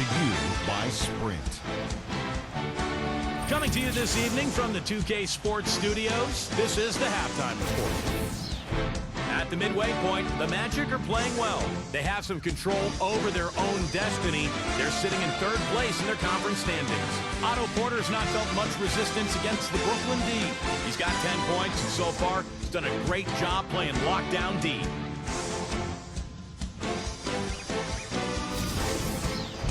to you by Sprint. Coming to you this evening from the 2K Sports Studios, this is the Halftime Report. At the midway point, the Magic are playing well. They have some control over their own destiny. They're sitting in third place in their conference standings. Otto Porter's not felt much resistance against the Brooklyn D. He's got 10 points, and so far, he's done a great job playing lockdown D.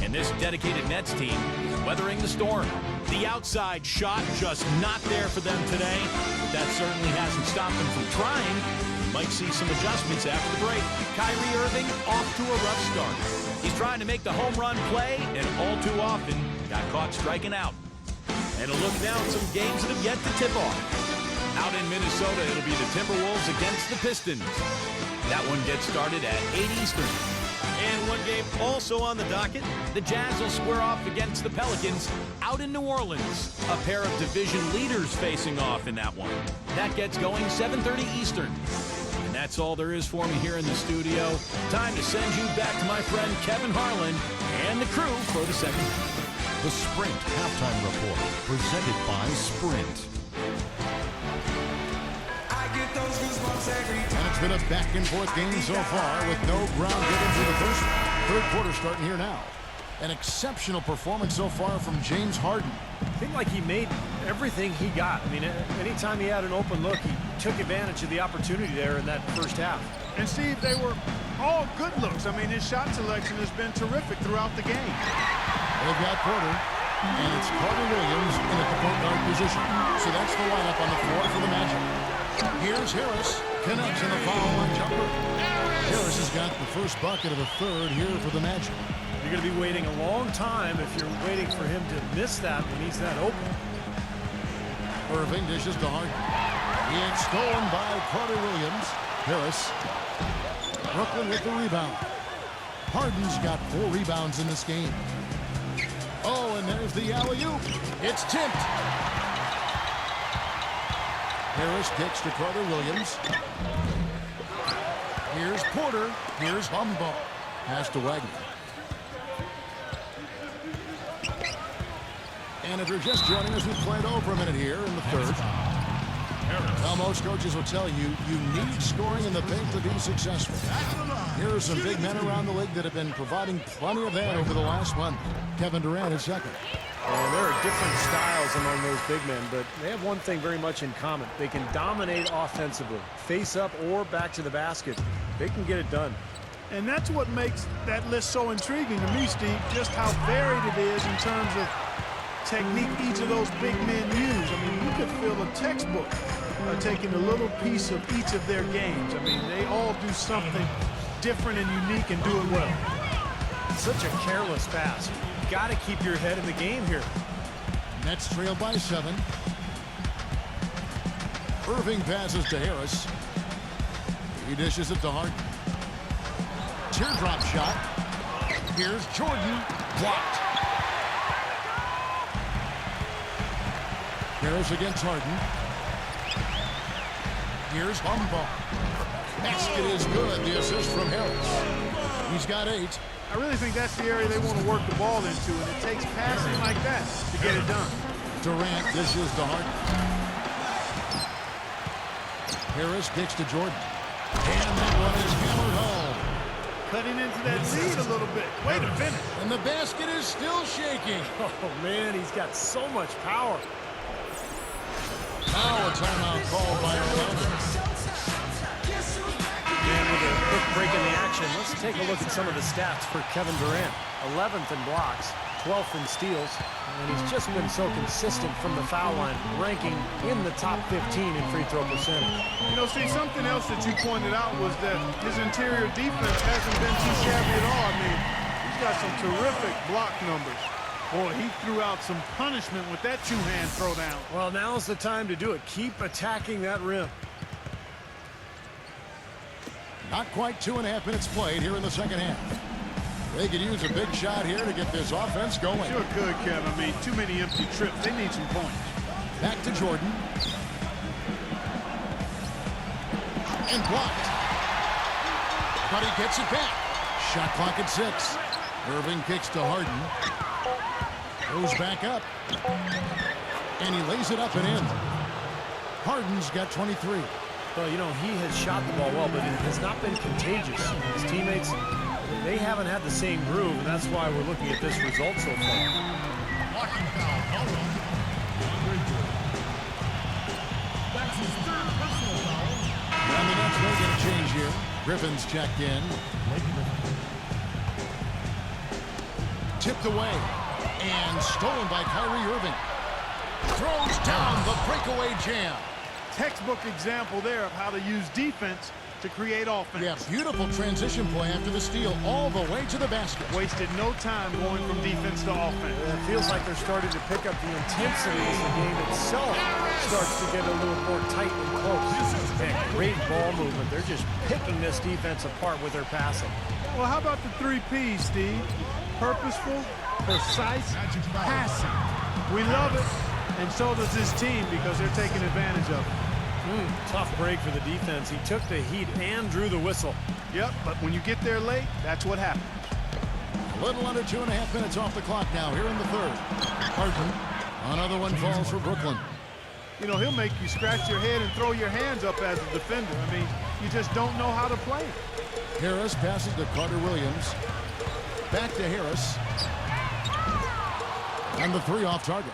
And this dedicated Nets team is weathering the storm. The outside shot just not there for them today, but that certainly hasn't stopped them from trying. We might see some adjustments after the break. Kyrie Irving off to a rough start. He's trying to make the home run play, and all too often got caught striking out. And a look now at some games that have yet to tip off. Out in Minnesota, it'll be the Timberwolves against the Pistons. That one gets started at 8 Eastern. And one game also on the docket, the Jazz will square off against the Pelicans out in New Orleans. A pair of division leaders facing off in that one. That gets going 7:30 Eastern. And that's all there is for me here in the studio. Time to send you back to my friend Kevin Harlan and the crew for the second half. The Sprint Halftime Report, presented by Sprint. And it's been a back-and-forth game so far with no ground given for the first one. Third quarter starting here now. An exceptional performance so far from James Harden. I think like he made everything he got. I mean, anytime he had an open look, he took advantage of the opportunity there in that first half. And Steve, they were all good looks. I mean, his shot selection has been terrific throughout the game. They've got Porter, and it's Carter Williams in at the point guard position. So that's the lineup on the floor for the Magic. Here's Harris, connects in the foul line jumper. Harris has got the first bucket of the third here for the Magic. You're going to be waiting a long time if you're waiting for him to miss that when he's that open. Irving dishes to Harden. It's stolen by Carter Williams. Harris. Brooklyn with the rebound. Harden's got 4 rebounds in this game. Oh, and there's the alley-oop. It's tipped. Harris kicks to Carter Williams. Here's Porter. Here's Humble. Pass to Wagner. And if you're just joining us, we've played over a minute here in the third. Well, most coaches will tell you, you need scoring in the paint to be successful. Here are some big men around the league that have been providing plenty of that over the last month. Kevin Durant is second. And there are different styles among those big men, but they have one thing very much in common. They can dominate offensively, face up or back to the basket. They can get it done. And that's what makes that list so intriguing to me, Steve, just how varied it is in terms of technique each of those big men use. I mean, you could fill a textbook taking a little piece of each of their games. I mean, they all do something different and unique and do it well. Such a careless pass. You got to keep your head in the game here. Nets trail by 7. Irving passes to Harris. He dishes it to Harden. Teardrop shot. Here's Jordan. Blocked. Harris against Harden. Here's Humble. Basket is good. The assist from Harris. He's got 8. I really think that's the area they want to work the ball into, and it takes passing like that to get it done. Durant dishes to Harden. Harris kicks to Jordan. And that one is hammered home. Cutting into that lead a little bit. Way to finish. And the basket is still shaking. Oh, man, he's got so much power. Now a timeout called by Orlando. And with a quick break in the action, let's take a look at some of the stats for Kevin Durant. 11th in blocks, 12th in steals, and he's just been so consistent from the foul line, ranking in the top 15 in free throw percentage. You know, Steve, something else that you pointed out was that his interior defense hasn't been too shabby at all. I mean, he's got some terrific block numbers. Boy, he threw out some punishment with that two-hand throwdown. Well, now's the time to do it. Keep attacking that rim. Not quite 2.5 minutes played here in the second half. They could use a big shot here to get this offense going. Sure could, Kev. I mean, too many empty trips. They need some points. Back to Jordan. And blocked. But he gets it back. Shot clock at 6. Irving kicks to Harden. Goes back up. And he lays it up and in. Harden's got 23. Well, you know, he has shot the ball well, but it has not been contagious. His teammates, they haven't had the same groove, and that's why we're looking at this result so far. Blocking foul. Hold on. That's his third personal foul. And the Nets will get a change here. Griffin's checked in. Tipped away. And stolen by Kyrie Irving. Throws down the breakaway jam. Textbook example there of how to use defense to create offense. Yeah, beautiful transition play after the steal all the way to the basket. Wasted no time going from defense to offense. It feels like they're starting to pick up the intensity as the game itself starts to get a little more tight and close. And great ball movement. They're just picking this defense apart with their passing. Well, how about the 3 Ps, Steve? Purposeful, precise, passing. We love it, and so does this team because they're taking advantage of it. Tough break for the defense. He took the heat and drew the whistle. Yep, but when you get there late, that's what happens. A little under 2.5 minutes off the clock now here in the third. Harden, another one falls for Brooklyn. You know, he'll make you scratch your head and throw your hands up as a defender. I mean, you just don't know how to play it. Harris passes to Carter Williams. Back to Harris. And the 3 off target.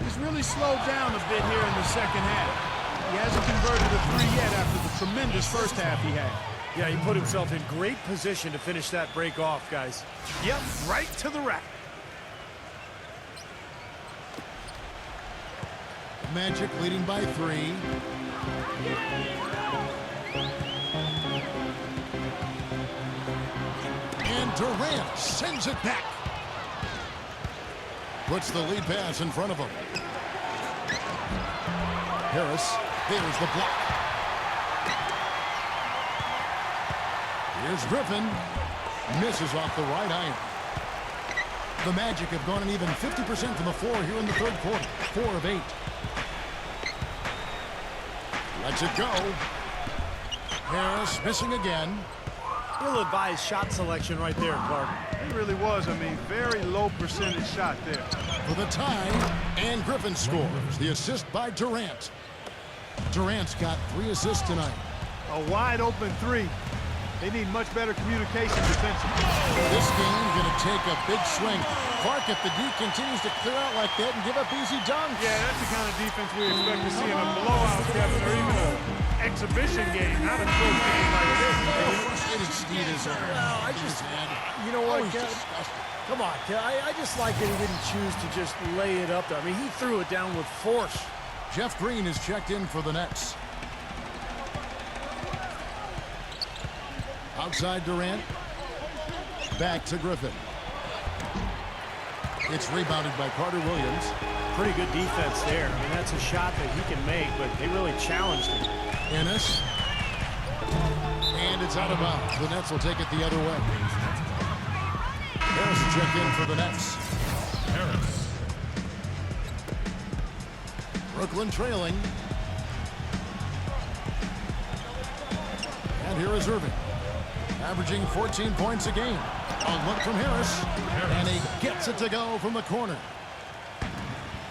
He's really slowed down a bit here in the second half. He hasn't converted a 3 yet after the tremendous first half he had. Yeah, he put himself in great position to finish that break off, guys. Yep, right to the rack. Magic leading by 3. And Durant sends it back. Puts the lead pass in front of him. Harris, there's the block. Here's Griffin. Misses off the right iron. The Magic have gone an even 50% from the floor here in the third quarter. 4 of 8. Lets it go. Harris missing again. Ill-advised shot selection right there, Clark. He really was. I mean, very low percentage shot there. For the tie, and Griffin scores. The assist by Durant. Durant's got 3 assists tonight. A wide open 3. They need much better communication defensively. This game's going to take a big swing. Clark, if the D continues to clear out like that and give up easy dunks. Yeah, that's the kind of defense we expect to see in a blowout, Kevin, or even an exhibition game, not a close game like this. Frustrated Steve is You know what, Kev? Come on, Kev. I just like that he didn't choose to just lay it up there. I mean, he threw it down with force. Jeff Green is checked in for the Nets. Outside Durant. Back to Griffin. It's rebounded by Carter Williams. Pretty good defense there. I mean, that's a shot that he can make, but they really challenged him. Ennis. And it's out of bounds. The Nets will take it the other way. Harris will check in for the Nets. Harris. Brooklyn trailing. And here is Irving. Averaging 14 points a game. A look from Harris. And he gets it to go from the corner.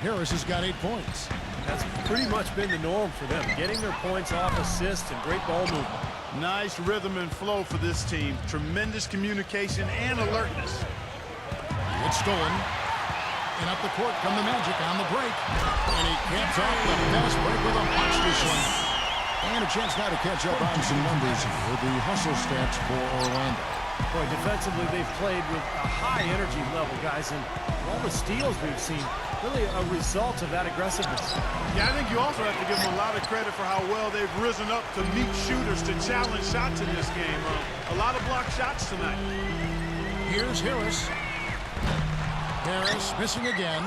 Harris has got 8 points. That's pretty much been the norm for them, getting their points off assists and great ball movement. Nice rhythm and flow for this team. Tremendous communication and alertness. It's stolen. And up the court come the Magic on the break. And he caps off the fast break with a monster slam. And a chance now to catch up on some numbers for the hustle stats for Orlando. Boy, defensively, they've played with a high energy level, guys, and all the steals we've seen, really a result of that aggressiveness. Yeah, I think you also have to give them a lot of credit for how well they've risen up to meet shooters to challenge shots in this game. A lot of blocked shots tonight. Here's Harris. Harris missing again.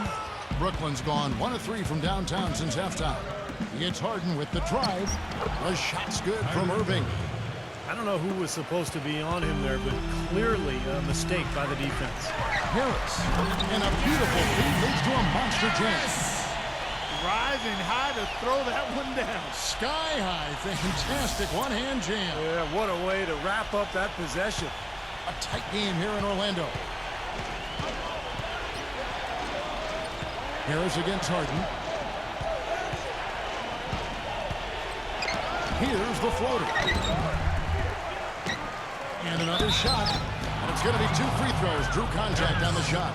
Brooklyn's gone 1 of 3 from downtown since halftime. It's Harden with the drive. The shot's good from Irving. I don't know who was supposed to be on him there, but clearly a mistake by the defense. Harris. And a beautiful feed leads to a monster jam. Rising high to throw that one down. Sky high. Fantastic one-hand jam. Yeah, what a way to wrap up that possession. A tight game here in Orlando. Harris against Harden. Here's the floater. And another shot. And it's going to be 2 free throws. Drew contact on the shot.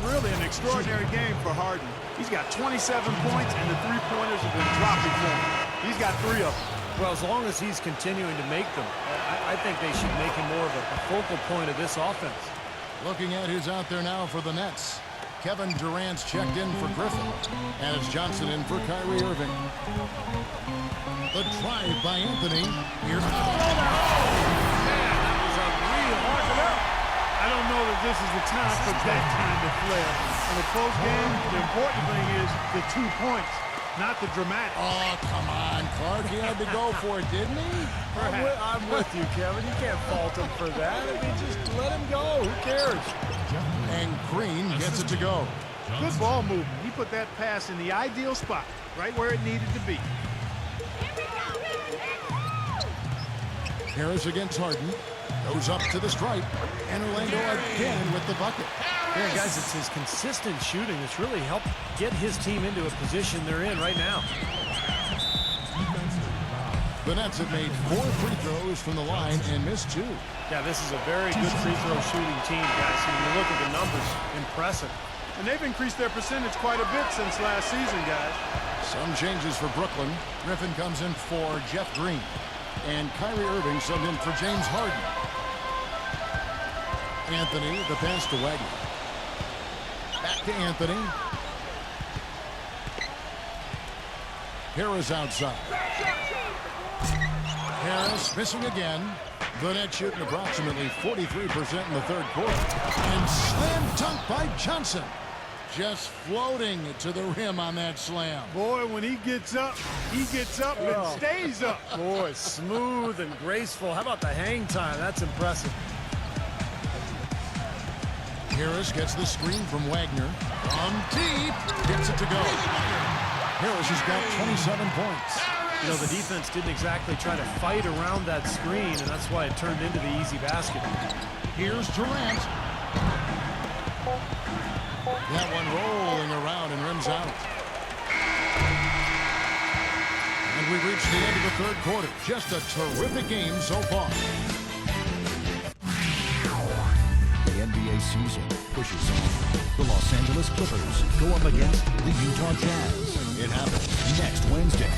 Really an extraordinary game for Harden. He's got 27 points, and the three-pointers have been dropping for him. He's got 3 of them. Well, as long as he's continuing to make them, I think they should make him more of a focal point of this offense. Looking at who's out there now for the Nets. Kevin Durant's checked in for Griffin. And it's Johnson in for Kyrie Irving. The drive by Anthony. Here's the Man, that was unreal. Mark it up. I don't know that this is the time for that kind of flair. In a close game, the important thing is the 2 points, not the dramatic. Oh, come on, Clark. He had to go for it, didn't he? I'm with you, Kevin. You can't fault him for that. I mean, just let him go. Who cares? And Green gets it to go. Good ball movement. He put that pass in the ideal spot, right where it needed to be. Harris against Harden. Goes up to the stripe. And Orlando again with the bucket. Yeah, guys, it's his consistent shooting that's really helped get his team into a position they're in right now. The Nets have made 4 free throws from the line and missed 2. Yeah, this is a very good free throw shooting team, guys. When you look at the numbers, impressive. And they've increased their percentage quite a bit since last season, guys. Some changes for Brooklyn. Griffin comes in for Jeff Green. And Kyrie Irving subbed in for James Harden. Anthony, the pass to Wagner. Back to Anthony. Harris outside. Harris missing again. The Nets shooting approximately 43% in the third quarter. And slam dunk by Johnson. Just floating to the rim on that slam. Boy, when he gets up and stays up. Boy, smooth and graceful. How about the hang time? That's impressive. Harris gets the screen from Wagner. From deep, gets it to go. Harris has got 27 points. You know, the defense didn't exactly try to fight around that screen, and that's why it turned into the easy basket. Here's Durant. That one rolling around and rims out. And we reach the end of the third quarter. Just a terrific game so far. The NBA season pushes on. The Los Angeles Clippers go up against the Utah Jazz. It happens next Wednesday.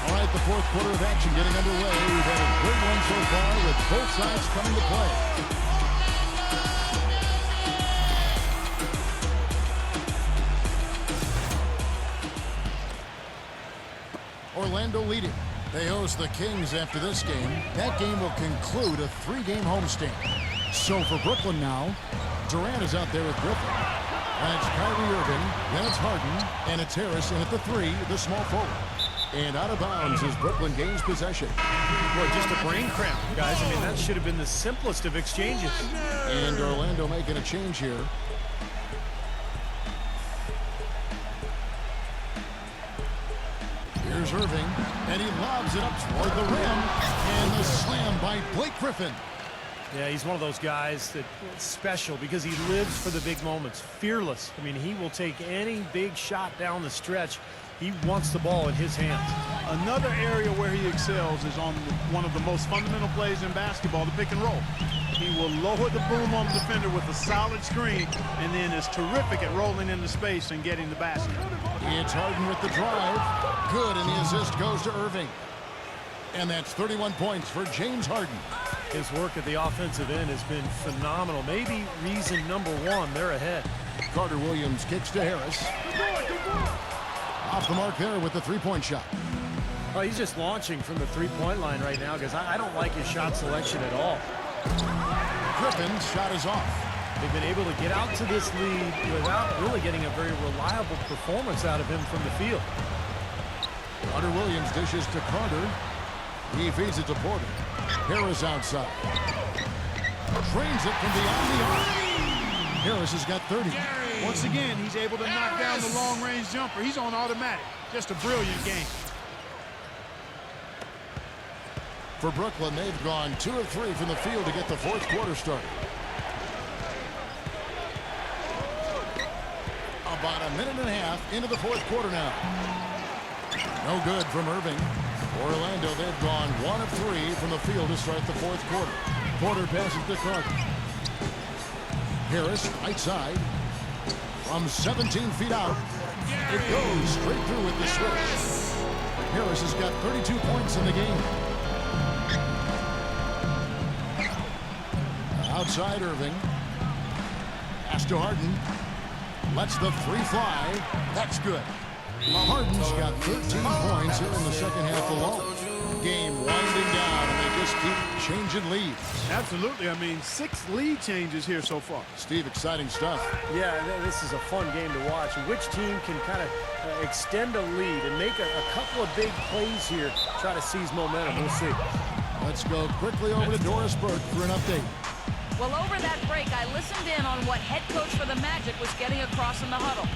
All right, the fourth quarter of action getting underway. We've had a great one so far with both sides coming to play. Orlando leading. They host the Kings after this game. That game will conclude a 3-game homestand. So for Brooklyn now, Durant is out there with Griffin. And it's Kyrie Irving, then it's Harden, and it's Harris, and at the 3, the small forward. And out of bounds as Brooklyn gains possession. Boy, just a brain cramp, guys. I mean, that should have been the simplest of exchanges. And Orlando making a change here. Here's Irving, and he lobs it up toward the rim. And the slam by Blake Griffin. Yeah, he's one of those guys that's special because he lives for the big moments. Fearless. I mean, he will take any big shot down the stretch. He wants the ball in his hands. Another area where he excels is on one of the most fundamental plays in basketball, the pick and roll. He will lower the boom on the defender with a solid screen, and then is terrific at rolling into space and getting the basket. It's Harden with the drive. Good, and the assist goes to Irving. And that's 31 points for James Harden. His work at the offensive end has been phenomenal. Maybe reason number 1, they're ahead. Carter Williams kicks to Harris. Off the mark there with the three-point shot. Oh, he's just launching from the three-point line right now because I don't like his shot selection at all. Griffin's shot is off. They've been able to get out to this lead without really getting a very reliable performance out of him from the field. Carter Williams dishes to Carter. He feeds it to Porter. Harris outside. Drains it from beyond the arc. Harris has got 30. Once again, he's able to knock down the long-range jumper. He's on automatic. Just a brilliant game. For Brooklyn, they've gone 2 of 3 from the field to get the fourth quarter started. About a minute and a half into the fourth quarter now. No good from Irving. For Orlando, they've gone 1 of 3 from the field to start the fourth quarter. Porter passes to Clark. Harris, right side. From 17 feet out. It goes straight through with the switch. Harris has got 32 points in the game. Outside Irving. Pass to Harden. Lets the three fly. That's good. Harden's got 13 points here in the second half alone. Game winding down, and they just keep changing leads. Absolutely. I mean, 6 lead changes here so far. Steve, exciting stuff. Yeah, this is a fun game to watch. Which team can kind of extend a lead and make a couple of big plays here, try to seize momentum. We'll see. Let's go quickly over to Doris Burke for an update. Well, over that break, I listened in on what head coach for the Magic was getting across in the huddle.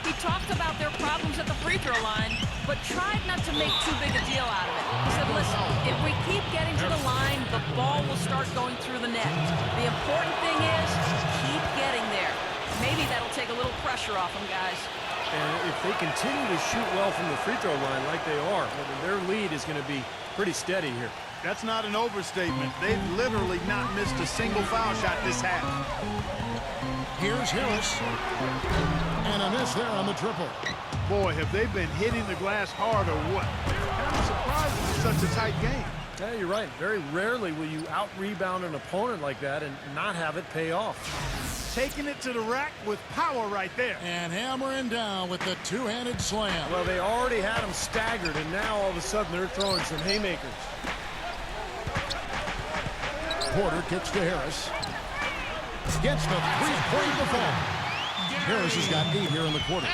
He talked about their problems at the free throw line, but tried not to make too big a deal out of it. He said, listen, if we keep getting to the line, the ball will start going through the net. The important thing is keep getting there. Maybe that'll take a little pressure off them, guys. And if they continue to shoot well from the free throw line like they are, their lead is going to be pretty steady here. That's not an overstatement. They've literally not missed a single foul shot this half. Here's Harris. And a miss there on the triple. Boy, have they been hitting the glass hard or what? Kind of surprising it's such a tight game. Yeah, you're right. Very rarely will you out-rebound an opponent like that and not have it pay off. Taking it to the rack with power right there. And hammering down with the two-handed slam. Well, they already had him staggered, and now all of a sudden they're throwing some haymakers. Porter kicks to Harris. Gets the three-point ball. Harris has got 8 here in the quarter.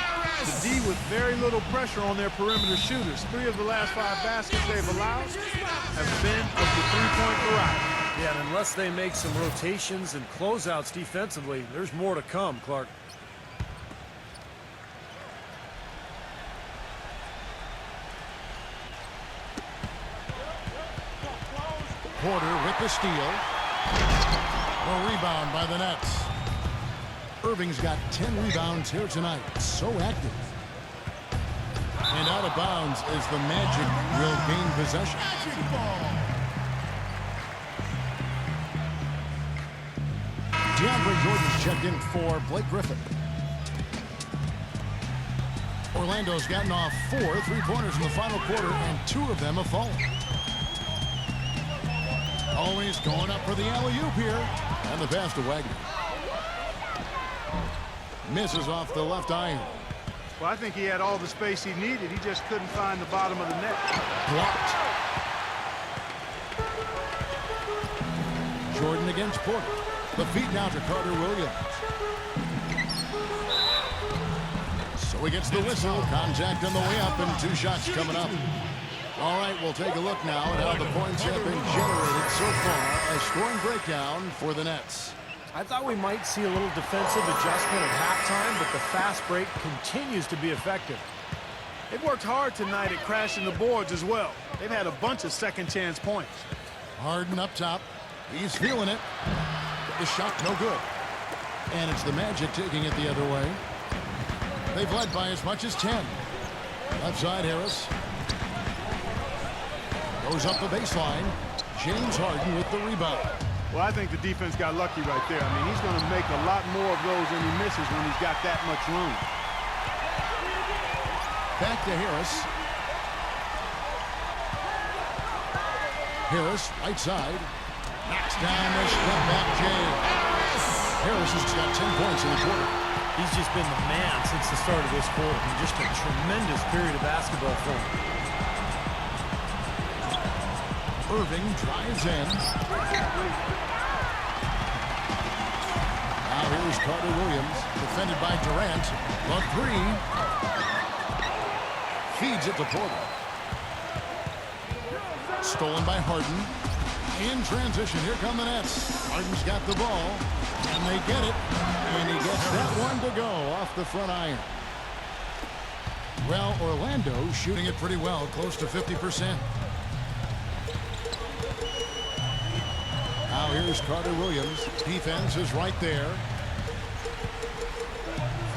The D with very little pressure on their perimeter shooters. 3 of the last 5 baskets they've allowed have been of the three-point variety. Yeah, and unless they make some rotations and closeouts defensively, there's more to come, Clark. Porter with the steal. A rebound by the Nets. Irving's got 10 rebounds here tonight. So active. And out of bounds as the Magic will gain possession. DeAndre Jordan's checked in for Blake Griffin. Orlando's gotten off 4 3-pointers in the final quarter, and 2 of them have fallen. Always going up for the alley-oop here. And the pass to Wagner. Misses off the left iron. Well, I think he had all the space he needed. He just couldn't find the bottom of the net. Blocked. Jordan against Porter. The feed now to Carter Williams. So he gets the whistle. Contact on the way up and 2 shots coming up. All right, we'll take a look now at how the points have been generated so far. A scoring breakdown for the Nets. I thought we might see a little defensive adjustment at halftime, but the fast break continues to be effective. They've worked hard tonight at crashing the boards as well. They've had a bunch of second-chance points. Harden up top. He's feeling it. The shot no good. And it's the Magic taking it the other way. They've led by as much as 10. Left side Harris. Goes up the baseline. James Harden with the rebound. Well, I think the defense got lucky right there. I mean, he's going to make a lot more of those than he misses when he's got that much room. Back to Harris. Harris, right side. Knocks down the step back James. Harris has got 10 points in the quarter. He's just been the man since the start of this quarter. Just a tremendous period of basketball for him. Irving drives in. Now here's Carter Williams, defended by Durant. The 3. Feeds it to Porter. Stolen by Harden. In transition, here come the Nets. Harden's got the ball, and they get it. And he gets that one to go off the front iron. Well, Orlando shooting it pretty well, close to 50%. Now here's Carter Williams. Defense is right there.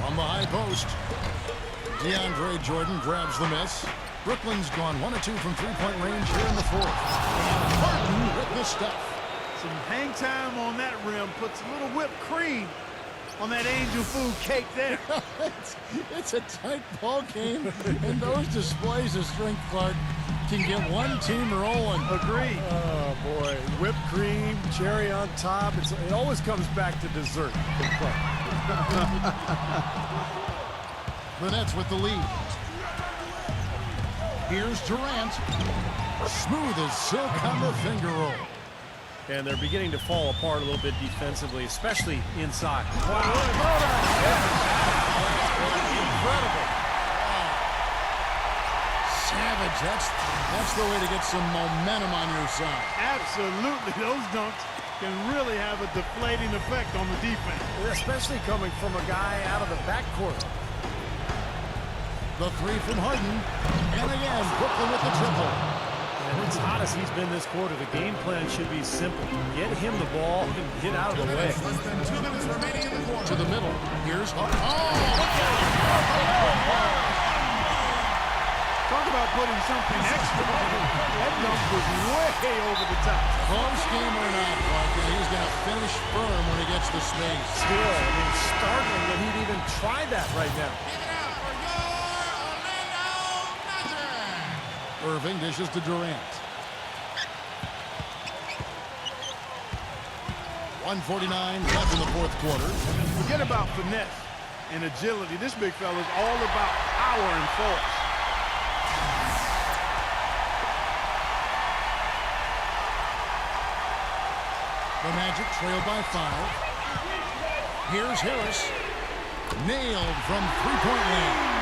From the high post, DeAndre Jordan grabs the miss. Brooklyn's gone 1 of 2 from three-point range here in the fourth. And Harden with the stuff. Some hang time on that rim puts a little whipped cream on that angel food cake there. it's a tight ball game, and those displays of strength, Clark, can get one team rolling. Agreed. Oh, boy. Whipped cream, cherry on top. It always comes back to dessert. The Nets with the lead. Here's Durant. Smooth as silk on the finger roll. And they're beginning to fall apart a little bit defensively, especially inside. Wow. Incredible. Savage. That's the way to get some momentum on your side. Absolutely. Those dunks can really have a deflating effect on the defense. Especially coming from a guy out of the backcourt. The three from Harden. And again, Brooklyn with the triple. And as hot as he's been this quarter, the game plan should be simple. Get him the ball and get out of the way. Less than 2 minutes remaining in the quarter. To the middle. Here's Harden. Talk about putting something extra. That dunk was way over the top. Close game or not, Clark, he's going to finish firm when he gets the space. Still, I mean, startling that he'd even try that right now. Irving dishes to Durant. 1:49 left in the fourth quarter. Forget about finesse and agility. This big fella is all about power and force. The Magic trailed by 5. Here's Harris. Nailed from three-point range.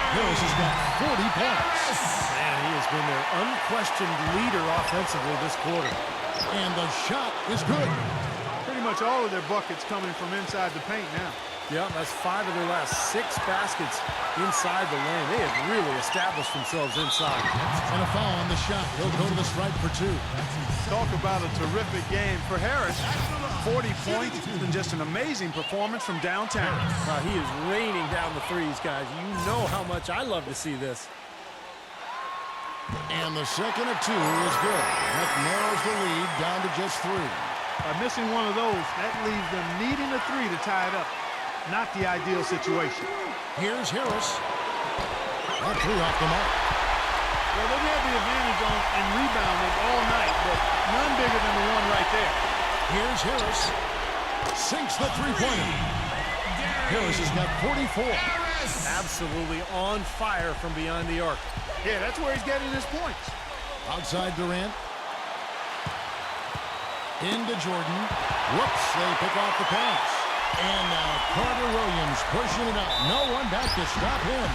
Harris has got 40 points. Man, he has been their unquestioned leader offensively this quarter. And the shot is good. Pretty much all of their buckets coming from inside the paint now. Yeah, that's 5 of their last 6 baskets inside the lane. They have really established themselves inside. And a foul on the shot. He'll go to the stripe for 2. Talk about a terrific game for Harris. 40 points and just an amazing performance from downtown. He is raining down the threes, guys. You know how much I love to see this. And the second of 2 is good. That narrows the lead down to just 3. By missing one of those, that leaves them needing a 3 to tie it up. Not the ideal situation. Here's Harris. A 3 off the mark. Well, they've had the advantage on and rebounding all night, but none bigger than the one right there. Here's Harris. Sinks the three-pointer. Harris has got 44. Absolutely on fire from behind the arc. Yeah, that's where he's getting his points. Outside Durant. Into Jordan. Whoops, they pick off the pass. And now Carter Williams pushing it up. No one back to stop him.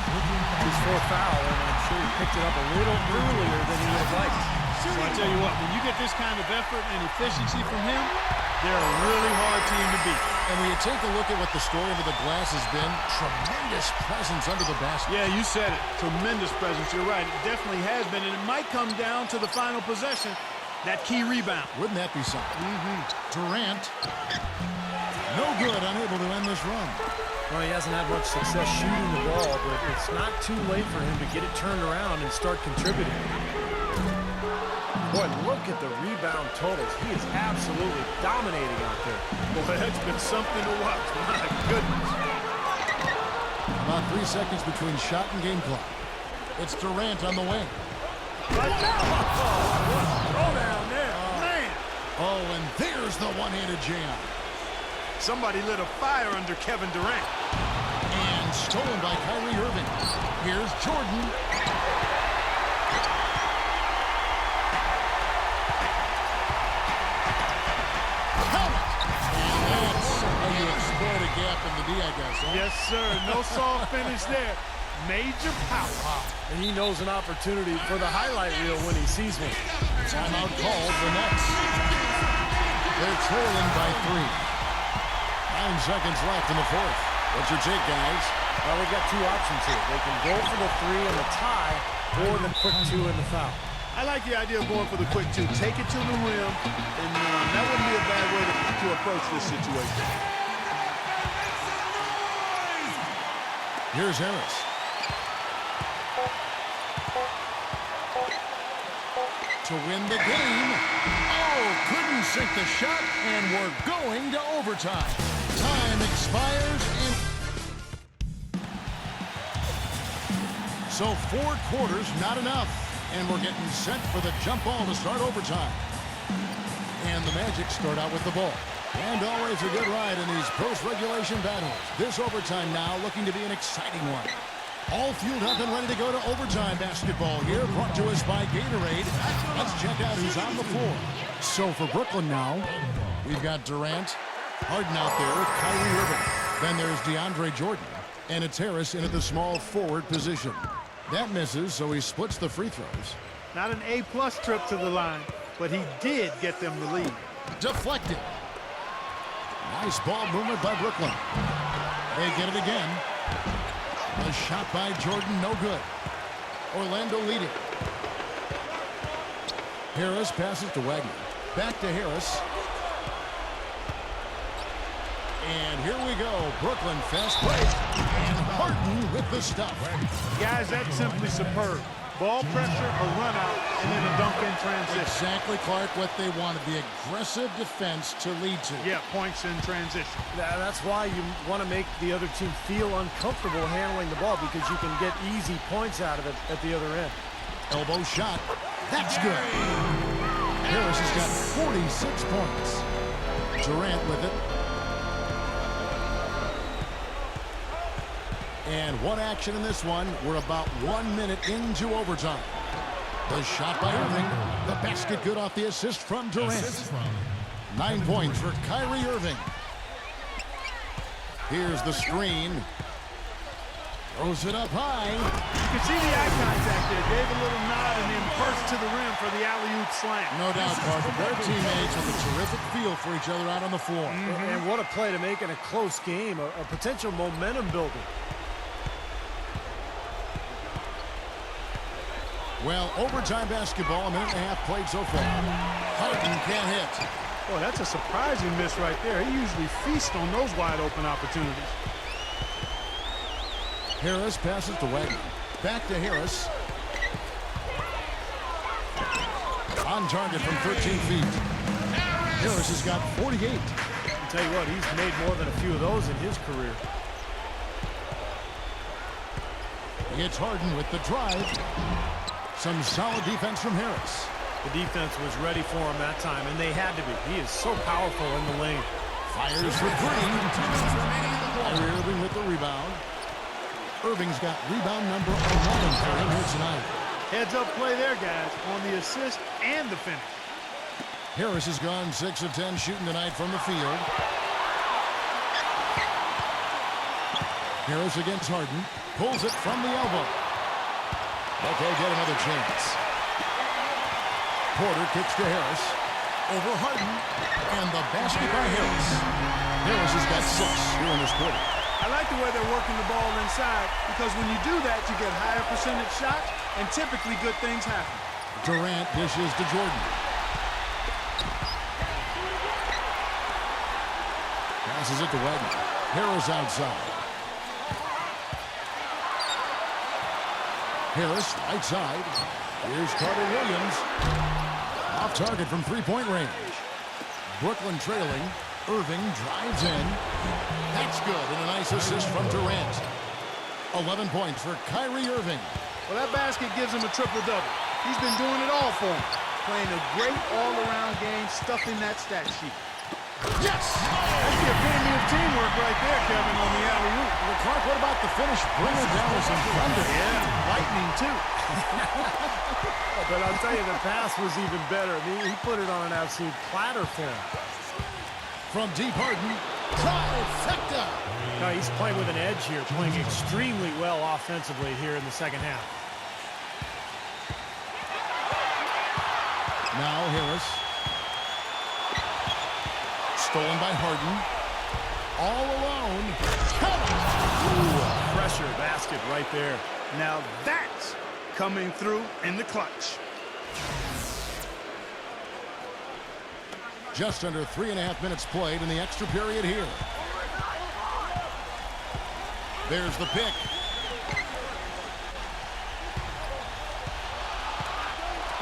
His 4th foul, and I'm sure he picked it up a little earlier than he would have liked. So I tell you what, when you get this kind of effort and efficiency from him, they're a really hard team to beat. And when you take a look at what the story of the glass has been, tremendous presence under the basket. Yeah, you said it. Tremendous presence. You're right. It definitely has been, and it might come down to the final possession, that key rebound. Wouldn't that be something? Durant, no good, unable to end this run. Well, he hasn't had much success shooting the ball, but it's not too late for him to get it turned around and start contributing. Boy, look at the rebound totals. He is absolutely dominating out there. Boy, that's been something to watch. My goodness. About 3 seconds between shot and game clock. It's Durant on the wing. Right now. Throw down there. Man. Oh, and there's the one-handed jam. Somebody lit a fire under Kevin Durant. And stolen by Kyrie Irving. Here's Jordan. A gap in the D, I guess. Huh? Yes, sir. No soft finish there. Major power. And he knows an opportunity for the highlight reel when he sees one. Timeout called the Nets. They're trailing by 3. 9 seconds left in the fourth. What's your take, guys? Well, they've got two options here. They can go for the 3 and the tie, or the quick 2 and the foul. I like the idea of going for the quick 2. Take it to the rim, and that wouldn't be a bad way to approach this situation. Here's Harris. To win the game. Oh, couldn't sink the shot, and we're going to overtime. Time expires, and so 4 quarters, not enough. And we're getting set for the jump ball to start overtime. And the Magic start out with the ball. And always a good ride in these post-regulation battles. This overtime now looking to be an exciting one. All fueled up and ready to go to overtime basketball here, brought to us by Gatorade. Let's check out who's on the floor. So for Brooklyn now, we've got Durant, Harden out there, Kyrie Irving. Then there's DeAndre Jordan, and it's Harris in at the small forward position. That misses, so he splits the free throws. Not an A-plus trip to the line, but he did get them the lead. Deflected. Nice ball movement by Brooklyn. They get it again. A shot by Jordan, no good. Orlando leading. Harris passes to Wagner. Back to Harris. And here we go. Brooklyn fast break. And Harden with the stuff. Guys, that's simply superb. Ball pressure, a run out, and then a dunk in transition. Exactly, Clark, what they wanted. The aggressive defense to lead to. Yeah, points in transition. That's why you want to make the other team feel uncomfortable handling the ball, because you can get easy points out of it at the other end. Elbow shot. That's good. Harris has got 46 points. Durant with it. And one action in this one. We're about 1 minute into overtime. The shot by Irving. The basket good off the assist from Durant. 9 points for Kyrie Irving. Here's the screen. Throws it up high. You can see the eye contact there. Gave a little nod and then burst to the rim for the alley-oop slam. No doubt, Carter. Their teammates with a terrific feel for each other out on the floor. And what a play to make in a close game. A potential momentum builder. Well, overtime basketball, a minute and a half played so far. Harden can't hit. Boy, that's a surprising miss right there. He usually feasts on those wide-open opportunities. Harris passes to Wagner. Back to Harris. On target from 13 feet. Harris has got 48. I'll tell you what, he's made more than a few of those in his career. It's Harden with the drive. Some solid defense from Harris. The defense was ready for him that time, and they had to be. He is so powerful in the lane. Fires for 3. Kyrie Irving with the rebound. Irving's got rebound number 11 for him here tonight. Heads-up play there, guys, on the assist and the finish. Harris has gone 6 of 10 shooting tonight from the field. Harris against Harden. Pulls it from the elbow. Okay, get another chance. Porter kicks to Harris. Over Harden. And the basket by Harris. Harris has got 6 here in this quarter. I like the way they're working the ball inside, because when you do that, you get higher percentage shots, and typically good things happen. Durant dishes to Jordan. Passes it to Wagner. Harris outside. Harris, right side. Here's Carter Williams. Off target from three-point range. Brooklyn trailing. Irving drives in. That's good, and a nice assist from Durant. 11 points for Kyrie Irving. Well, that basket gives him a triple-double. He's been doing it all for him. Playing a great all-around game, stuffing that stat sheet. Yes! That's the epitome of teamwork right there, Kevin, on the alley-oop. Well, Clark, what about the finish? Bring it down with some thunder. Yeah, lightning, too. But I'll tell you, the pass was even better. I mean, he put it on an absolute platter for him. From deep Harden, trifecta. No, he's playing with an edge here, playing extremely well offensively here in the second half. Now Harris. Stolen by Harden. all alone. Ooh, pressure basket right there. Now that's coming through in the clutch. Just under 3.5 minutes played in the extra period here. There's the pick.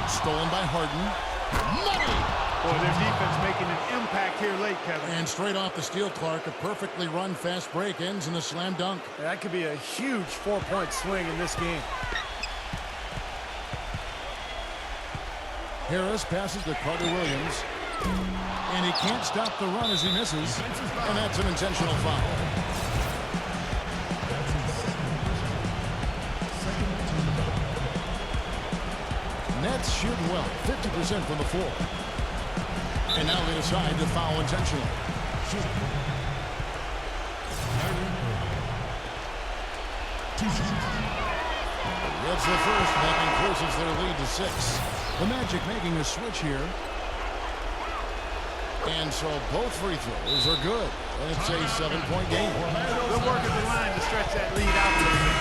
Stolen by Harden. Money! Boy, their defense making an impact here late, Kevin. And straight off the steal, Clark, a perfectly run fast break ends in a slam dunk. That could be a huge 4-point swing in this game. Harris passes to Carter Williams. And he can't stop the run as he misses. And that's an intentional foul. Nets shooting well, 50% from the floor. And now they decide to foul intentionally. That's the first, that increases their lead to 6. The Magic making a switch here. And so both free throws are good. It's a 7-point game. Good work at the line to stretch that lead out a little bit.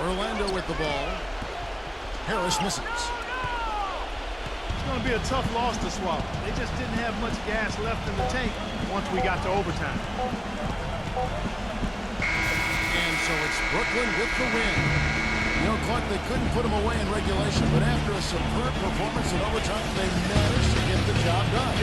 Orlando with the ball. Harris misses. It's going to be a tough loss to swallow. They just didn't have much gas left in the tank once we got to overtime. And so it's Brooklyn with the win. You know, Clark, they couldn't put them away in regulation, but after a superb performance in overtime, they managed to get the job done.